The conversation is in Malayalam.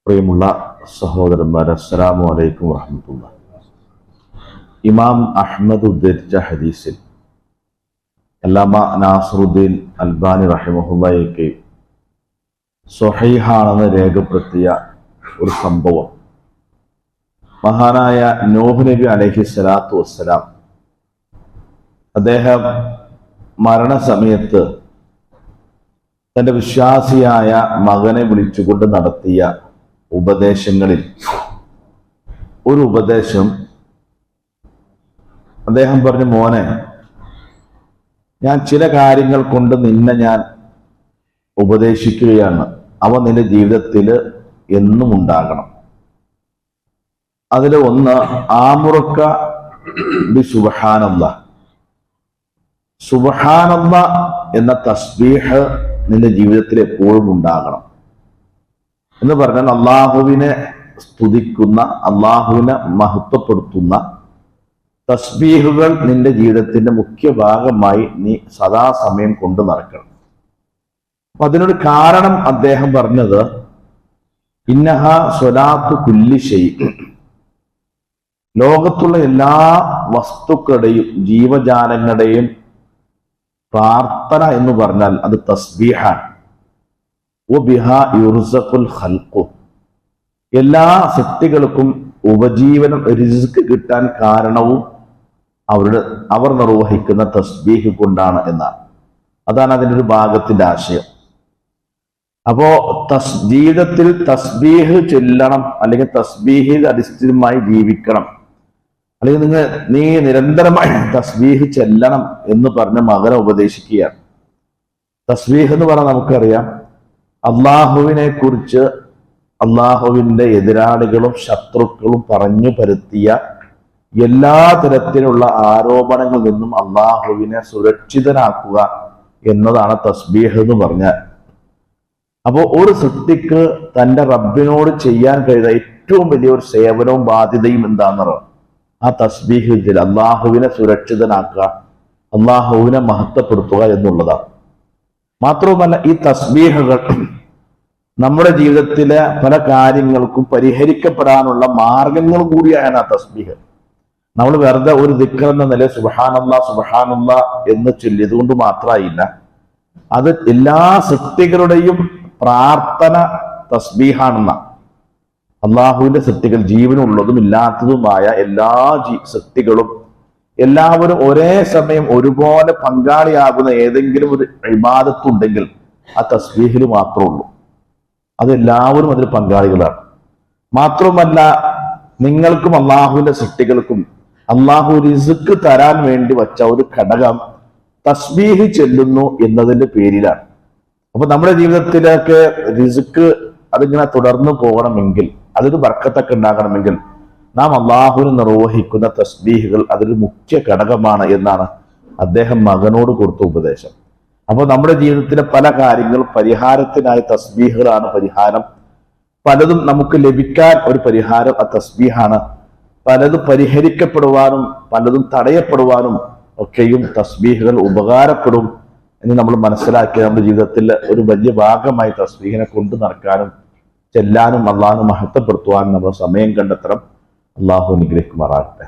പ്രിയമുള്ള സഹോദരന്മാരെ, അസ്സലാമു അലൈക്കും വറഹ്മത്തുള്ളാഹി. ഇമാം അഹ്മദ് ഉദ്ധരിച്ച ഹദീസിൽ അല്ലാമ നാസറുദ്ദീൻ അൽബാനി റഹിമഹുള്ളാഹിക്ക് സ്വഹീഹാണെന്ന് രേഖപ്പെടുത്തിയ ഒരു സംഭവം, മഹാനായ നൂഹ് നബി അലൈഹി സ്വലാത്തു വസ്സലാം അദ്ദേഹം മരണസമയത്ത് തൻ്റെ വിശ്വാസിയായ മകനെ വിളിച്ചുകൊണ്ട് നടത്തിയ ഉപദേശങ്ങളിൽ ഒരു ഉപദേശം അദ്ദേഹം പറഞ്ഞു, മോനെ, ഞാൻ ചില കാര്യങ്ങൾ കൊണ്ട് നിന്നെ ഞാൻ ഉപദേശിക്കുകയാണ്. അവ നിന്റെ ജീവിതത്തിൽ എന്നും ഉണ്ടാകണം. അതിൽ ഒന്ന്, ആമുറുക്ക ബി സുബ്ഹാനല്ലാഹ്. സുബ്ഹാനല്ലാഹ് എന്ന തസ്ബീഹ് നിന്റെ ജീവിതത്തിൽ എപ്പോഴും ഉണ്ടാകണം. എന്ന് പറഞ്ഞാൽ അള്ളാഹുവിനെ സ്തുതിക്കുന്ന, അള്ളാഹുവിനെ മഹത്വപ്പെടുത്തുന്ന തസ്ബീഹുകൾ നിന്റെ ജീവിതത്തിന്റെ മുഖ്യ ഭാഗമായി നീ സദാസമയം കൊണ്ടു നടക്കണം. അപ്പൊ അതിനൊരു കാരണം അദ്ദേഹം പറഞ്ഞത്, ഇന്നഹ സ്വലാത്തു കുല്ലി ഷൈ, ലോകത്തുള്ള എല്ലാ വസ്തുക്കളുടെയും ജീവജാലങ്ങളുടെയും പ്രാർത്ഥന എന്ന് പറഞ്ഞാൽ അത് തസ്ബീഹാണ്. വബിഹാ യുർസഖുൽ ഖൽഖു, എല്ലാ സൃഷ്ടികൾക്കും ഉപജീവനം, റിസ്ക് കിട്ടാൻ കാരണവും അവർ നിർവഹിക്കുന്ന തസ്ബീഹ് കൊണ്ടാണ് എന്നാണ്. അതാണ് അതിൻ്റെ ഒരു ഭാഗത്തിന്റെ ആശയം. അപ്പോ ജീവിതത്തിൽ തസ്ബീഹ് ചൊല്ലണം, അല്ലെങ്കിൽ തസ്ബീഹിൽ അധിഷ്ഠിതമായി ജീവിക്കണം, അല്ലെങ്കിൽ നീ നിരന്തരമായി തസ്ബീഹ് ചെല്ലണം എന്ന് പറഞ്ഞ മകനെ ഉപദേശിക്കുകയാണ്. തസ്ബീഹ് എന്ന് പറഞ്ഞാൽ നമുക്കറിയാം, അള്ളാഹുവിനെ കുറിച്ച് അള്ളാഹുവിൻ്റെ എതിരാളികളും ശത്രുക്കളും പറഞ്ഞു പരത്തിയ എല്ലാ തരത്തിലുള്ള ആരോപണങ്ങളിൽ നിന്നും അള്ളാഹുവിനെ സുരക്ഷിതനാക്കുക എന്നതാണ് തസ്ബീഹ് എന്ന് പറഞ്ഞാൽ. അപ്പോൾ ഒരു സൃഷ്ടിക്ക് തൻ്റെ റബ്ബിനോട് ചെയ്യാൻ കഴിയുന്ന ഏറ്റവും വലിയൊരു സേവനവും ബാധ്യതയും എന്താണെന്ന് പറയുന്നത് ആ തസ്ബീഹ്, അള്ളാഹുവിനെ സുരക്ഷിതനാക്കുക, അള്ളാഹുവിനെ മഹത്വപ്പെടുത്തുക എന്നുള്ളതാണ്. മാത്രവുമല്ല, ഈ തസ്ബീഹുകൾ നമ്മുടെ ജീവിതത്തിലെ പല കാര്യങ്ങൾക്കും പരിഹരിക്കപ്പെടാനുള്ള മാർഗങ്ങൾ കൂടിയാണ് ആ തസ്ബീഹ്. നമ്മൾ വെറുതെ ഒരു ദിക്ർ എന്ന നില സുബ്ഹാനല്ലാഹ് സുബ്ഹാനല്ലാഹ് എന്ന് ചൊല്ലിയതുകൊണ്ട് മാത്രമായില്ല, അത് എല്ലാ സൃഷ്ടികളുടെയും പ്രാർത്ഥന തസ്ബീഹാണെന്ന. അള്ളാഹുവിന്റെ സൃഷ്ടികൾ, ജീവനുള്ളതും ഇല്ലാത്തതുമായ എല്ലാ സൃഷ്ടികളും എല്ലാവരും ഒരേ സമയം ഒരുപോലെ പങ്കാളിയാകുന്ന ഏതെങ്കിലും ഒരു ഇബാദത്തുണ്ടെങ്കിൽ ആ തസ്ബീഹിൽ മാത്രമേ ഉള്ളൂ. അതെല്ലാവരും അതിൽ പങ്കാളികളാണ്. മാത്രമല്ല, നിങ്ങൾക്കും അള്ളാഹുവിന്റെ സൃഷ്ടികൾക്കും അള്ളാഹു റിസ്ക് തരാൻ വേണ്ടി വച്ച ഒരു ഘടകം തസ്ബീഹ് ചെല്ലുന്നു എന്നതിന്റെ പേരിലാണ്. അപ്പൊ നമ്മുടെ ജീവിതത്തിലേക്ക് റിസ്ക് അതിങ്ങനെ തുടർന്നു പോകണമെങ്കിൽ, അതൊരു ബർക്കത്തൊക്കെ ഉണ്ടാകണമെങ്കിൽ നാം അള്ളാഹുവിന് നിർവഹിക്കുന്ന തസ്ബീഹുകൾ അതൊരു മുഖ്യ ഘടകമാണ് എന്നാണ് അദ്ദേഹം മകനോട് കൊടുത്ത ഉപദേശം. അപ്പോൾ നമ്മുടെ ജീവിതത്തിലെ പല കാര്യങ്ങൾ പരിഹാരത്തിനായി തസ്ബീഹുകളാണ് പരിഹാരം. പലതും നമുക്ക് ലഭിക്കാൻ ഒരു പരിഹാരം ആ തസ്ബീഹാണ്. പലതും പരിഹരിക്കപ്പെടുവാനും പലതും തടയപ്പെടുവാനും ഒക്കെയും തസ്ബീഹുകൾ ഉപകാരപ്പെടും എന്ന് നമ്മൾ മനസ്സിലാക്കി നമ്മുടെ ജീവിതത്തിൽ ഒരു വലിയ ഭാഗമായി തസ്ബീഹിനെ കൊണ്ടു നടക്കാനും ചെല്ലാനും അള്ളാഹുവിനെ മഹത്വപ്പെടുത്തുവാനും നമ്മൾ സമയം കണ്ടെത്തണം. അള്ളാഹു അനുഗ്രഹിക്കുമാറാകട്ടെ.